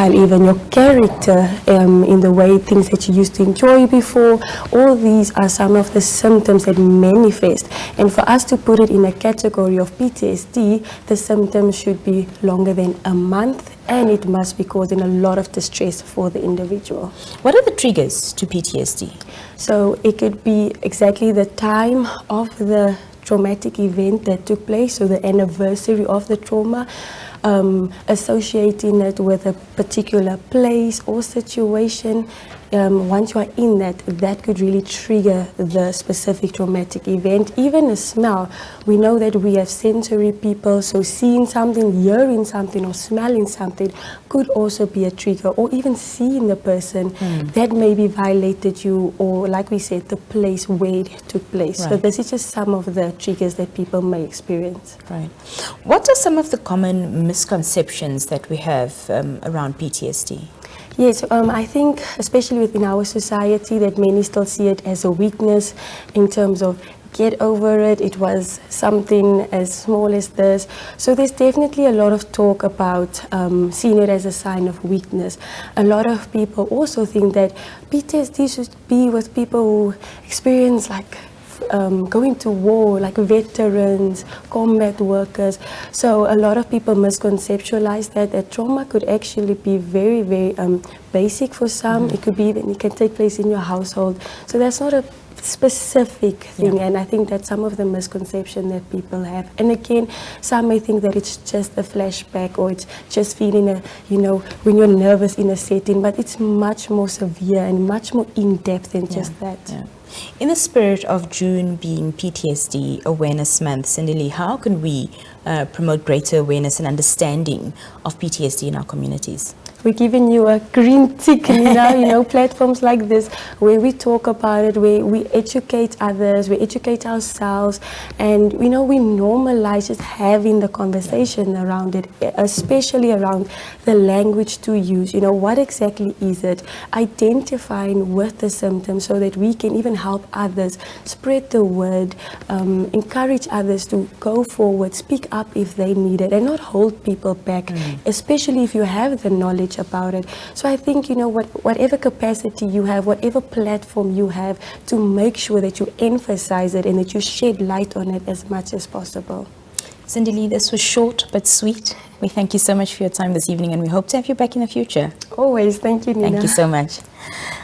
lifestyle, even your character, in the way things that you used to enjoy before. All these are some of the symptoms that manifest. And for us to put it in a category of PTSD, the symptoms should be longer than a month, and it must be causing a lot of distress for the individual. What are the triggers to PTSD? So it could be exactly the time of the traumatic event that took place, so the anniversary of the trauma, associating it with a particular place or situation. Once you are in that, that could really trigger the specific traumatic event. Even a smell, we know that we have sensory people, so seeing something, hearing something, or smelling something could also be a trigger, or even seeing the person that maybe violated you, or like we said, the place where it took place. Right. So this is just some of the triggers that people may experience. Right. What are some of the common misconceptions that we have around PTSD? Yes, I think especially within our society that many still see it as a weakness in terms of get over it, it was something as small as this. So there's definitely a lot of talk about seeing it as a sign of weakness. A lot of people also think that PTSD should be with people who experience like going to war, like veterans, combat workers. So a lot of people misconceptualize that trauma could actually be very, very basic for some. It could be that it can take place in your household. So that's not a specific thing, and I think that's some of the misconception that people have. And again, some may think that it's just a flashback, or it's just feeling when you're nervous in a setting, but it's much more severe and much more in-depth than just that. Yeah. In the spirit of June being PTSD Awareness Month, Cindy Lee, how can we promote greater awareness and understanding of PTSD in our communities? We're giving you a green tick now, platforms like this where we talk about it, where we educate others, we educate ourselves, and we normalize just having the conversation around it, especially around the language to use. What exactly is it? Identifying with the symptoms so that we can even help others, spread the word, encourage others to go forward, speak up if they need it, and not hold people back, especially if you have the knowledge about it. So I think, whatever capacity you have, whatever platform you have, to make sure that you emphasize it and that you shed light on it as much as possible. Cindy Lee, this was short but sweet. We thank you so much for your time this evening, and we hope to have you back in the future. Always. Thank you, Nina. Thank you so much.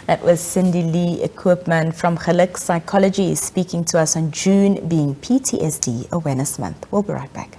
That was Cindy Lee Koopman from Geluk Psychology speaking to us on June being PTSD Awareness Month. We'll be right back.